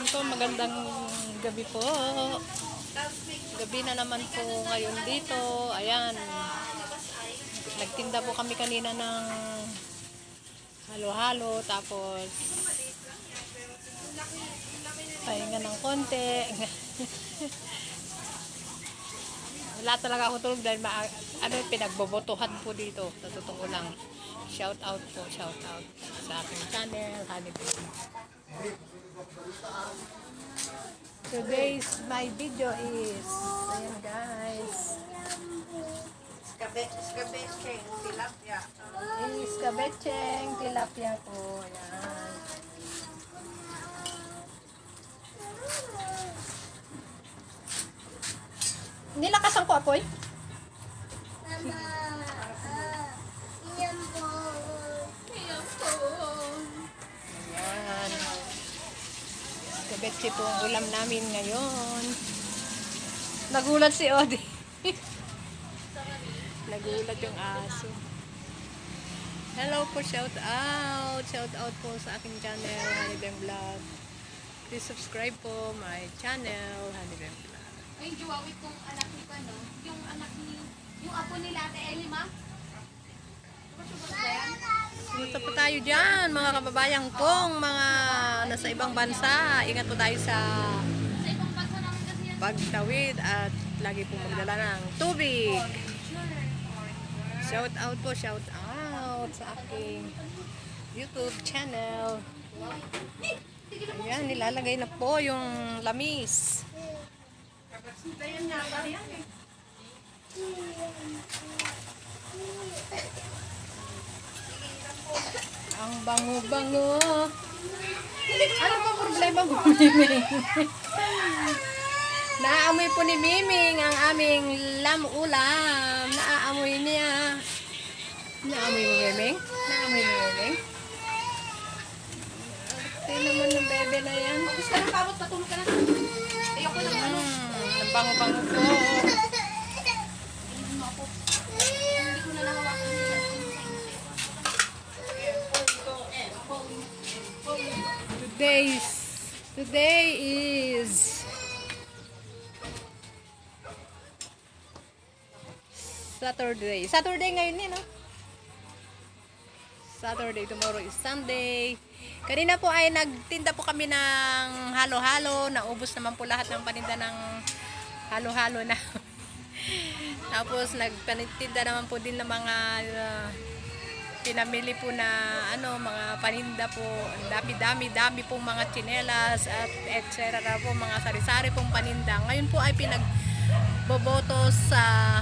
Ayan po, magandang gabi po. Gabi na naman po ngayon dito. Ayan. Nagtinda po kami kanina ng halo-halo. Tapos pahinga ng konti. Wala talaga ako tulog dahil pinagbobotohan po dito. Sa totoo lang. Shout out po, shout out sa aking channel, Honeybee. Today's my video is, ayan guys, Escabecheng, tilapia. iskabecheng tilapia po. Ayan. Nilakasan ko apoy. Iyan po. Ayan. Iskabeche po ang ulam namin ngayon. Nagulat si Odi. Nagulat yung aso. Hello po, shout out. Shout out po sa aking channel, Honeybee Vlog. Please subscribe po my channel, Honeybee Vlog. Ay, juwawit kong anak ni Pano, yung anak ni, yung apo ni Ate Elima. Kumusta po tayo dyan, mga kababayan kong mga nasa ibang bansa. Ingat po tayo sa Sa ibang bansa namin kasi yan. pagtawid at lagi po magdala ng tubig. Shout out po, shout out sa aking YouTube channel. Ayan, nilalagay na po yung lamis. Ang bango-bango. Ano ba problema mo, Miming? Naaamoy po ni Miming ang aming lam-ulam. Naaamoy niya. Naamoy mo, Miming? Naamoy mo, Miming? Ate naman ng bebe na yan. Gusto ka ng pamot, patulog ka na. Ayoko na ano. Ang bango-bango po. Ayun mo ako. Hindi ko na nahawakan nila. Today is Saturday. Saturday ngayon yun, no? Saturday, tomorrow is Sunday. Kanina po ay nagtinda po kami ng halo-halo. Naubos naman po lahat ng paninda ng halo-halo na. Tapos nagpaninda naman po din ng mga pinamili po na mga paninda po. Ang dami-dami pong mga tsinelas at etc. po, mga sari-sari pong paninda. Ngayon po ay pinagboboto sa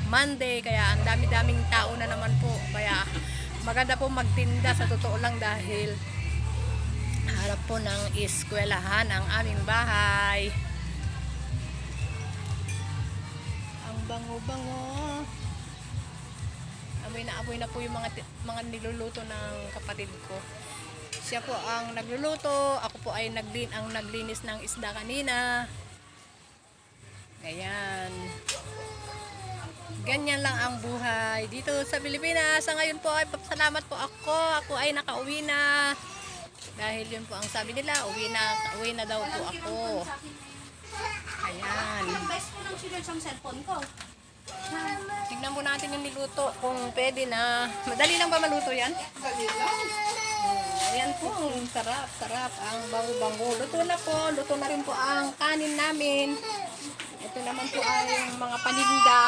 Monday, kaya ang dami-daming tao na naman po. Kaya maganda po magtinda sa totoo lang dahil harap po ng eskwelahan ang aming bahay. Ang bango-bango. Amoy na po yung mga niluluto ng kapatid ko. Siya po ang nagluluto, ako po ay naglinis ng isda kanina. Ayan. Ganyan lang ang buhay dito sa Pilipinas. Sa ngayon po ay papasalamat po ako. Ako ay nakauwi na. Dahil yun po ang sabi nila, uwi na daw po ako. Ayan. Ilang beses ko nang sinurge ang cellphone ko. Tignan po natin yung niluto kung pwede na. Madali lang ba maluto yan? Ayan po, ang sarap. Ang bango-bango. Luto na po. Luto na rin po ang kanin namin. Ito naman po ay mga paninda.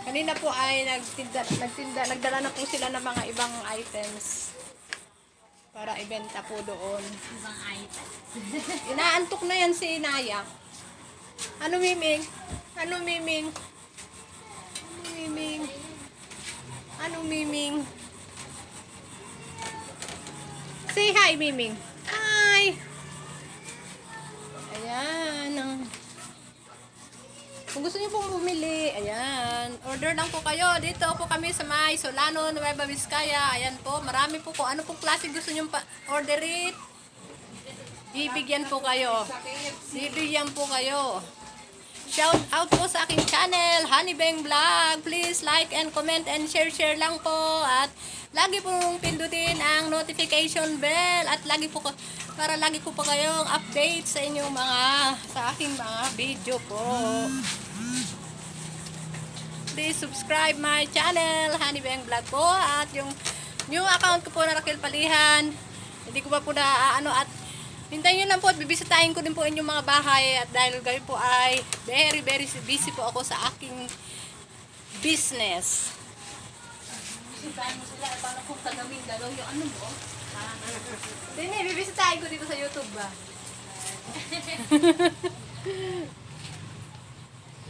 Kanina po ay nagdala na po sila ng mga ibang items para ibenta po doon. Ibang item. Inaantok na yan si Inaya. Ano, Miming? Ano, Miming? Ano, Miming? Ano, Miming? Say hi, Miming. Hi! Ayan. Kung gusto niyo pong bumili, ayan. Order lang po kayo. Dito po kami sa may Solano, Nueva Vizcaya. Ayan po. Marami po kung ano pong klase gusto niyo orderin. Bibigyan po kayo. Bibigyan po kayo. Shout out po sa aking channel, Honeybang Vlog. Please like and comment and share lang po. At lagi pong pindutin ang notification bell. At lagi po para lagi ko po kayong update sa inyong sa aking mga video po. Please subscribe my channel, Honeybang Vlog po. At yung new account ko po na Raquel Palihan, hindi ko pa po na at hintayin nyo lang po at bibisitahin ko din po inyong mga bahay. At dahil gayon po ay very busy po ako sa aking business. Bibisitahin mo sila, paano kung tagamin dalaw yung ano mo? Hindi, bibisitahin ko dito sa YouTube ba?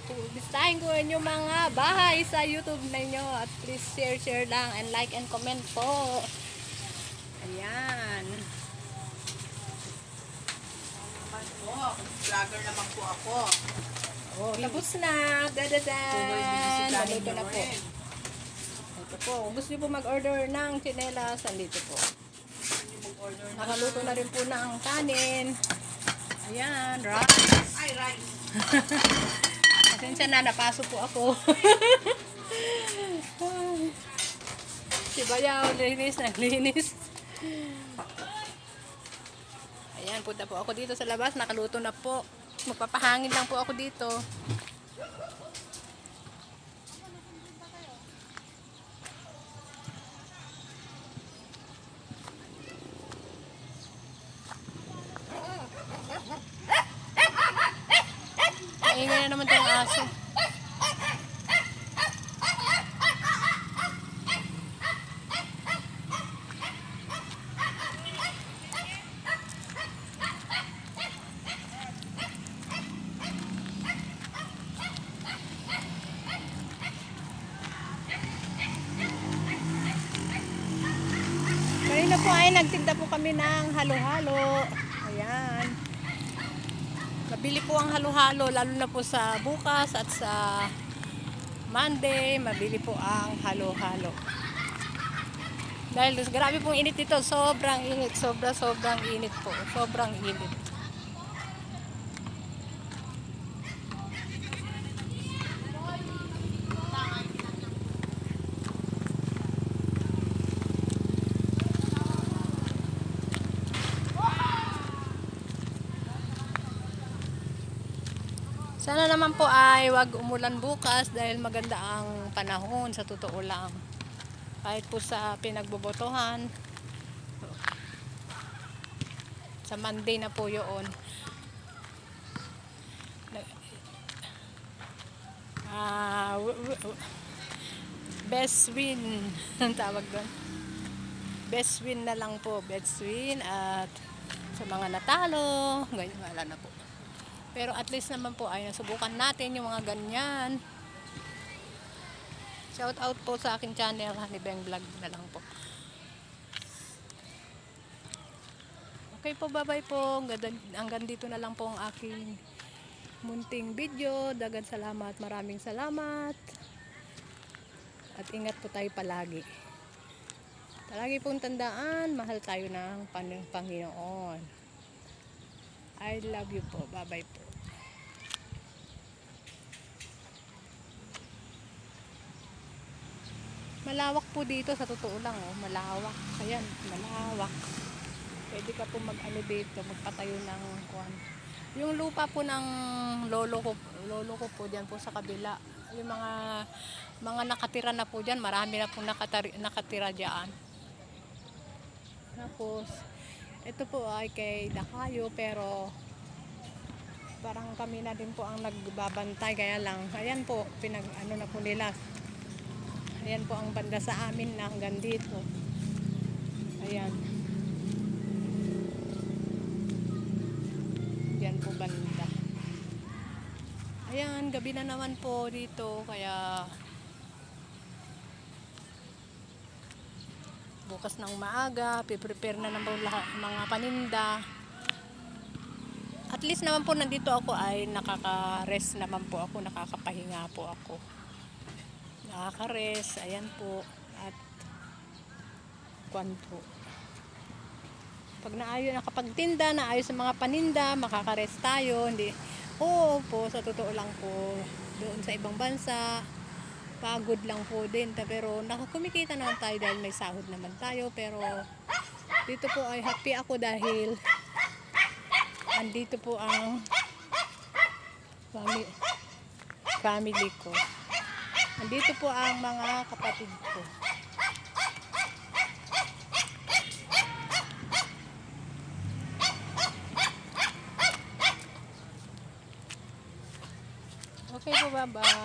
Bibisitahin ko inyong mga bahay sa YouTube ninyo. At please share lang and like and comment po. Ayan. Vlogger naman po ako. Oh, tapos na. Dadadan. Nandito na po. Ito po. Kung gusto niyo po mag-order ng tsinelas, andito po. Nakaluto na rin po ng kanin. Ayan, rice. Ay, rice. Pasensya na, napaso po ako. Si Bayaw, naglinis. Ayan, punta po ako dito sa labas. Nakaluto na po. Magpapahangin lang po ako dito. Maingay na naman itong aso. Kanina po ay nagtinda po kami ng halo-halo. Ayan. Mabili po ang halo-halo, lalo na po sa bukas at sa Monday, mabili po ang halo-halo. Dahil grabe pong init dito, sobrang init, sobrang init po, sobrang init. Sana naman po ay wag umulan bukas dahil maganda ang panahon sa totoo lang. Kahit po sa pinagbobotohan. Sa Monday na po yun. Best win ang tawag doon. Best win na lang po. Best win at sa mga natalo, ganyan wala na po. Pero at least naman po ay nasubukan natin yung mga ganyan. Shout out po sa akin channel, Honeybang Vlog na lang po. Okay po, bye-bye po. Hanggang dito na lang po ang aking munting video. Dagan salamat, maraming salamat. At ingat po tayo palagi. Palagi pong tandaan, mahal tayo ng Panginoon. I love you po. Bye-bye po. Malawak po dito sa totoo lang, oh. Malawak. Ayan, malawak. Pwede ka po mag-ano dito, magpatayo ng kuwan. Yung lupa po ng lolo ko po diyan po sa kabila. Yung mga nakatira na po diyan, marami na po nakatira diyan. Tapos ito po ay kay Dakayo, pero parang kami na din po ang nagbabantay, kaya lang ayan po pinag-ano na po nila. Ayan po ang banda sa amin na hanggang dito. Ayan. Diyan po banda. Ayan, gabi na naman po dito. Kaya bukas ng maaga, piprepare na naman lahat mga paninda. At least naman po nandito ako ay nakaka-rest naman po ako, nakakapahinga po ako. Nakaka-rest, ayan po. At kwanto. Pag nakapagtinda, naayos sa mga paninda, makaka-rest tayo. Hindi, Oo po, sa totoo lang po, doon sa ibang bansa, pagod lang po din. Pero nakakumikita naman tayo dahil may sahod naman tayo. Pero dito po ay happy ako dahil andito po ang family, family ko. Andito po ang mga kapatid ko. Okay po, bye-bye.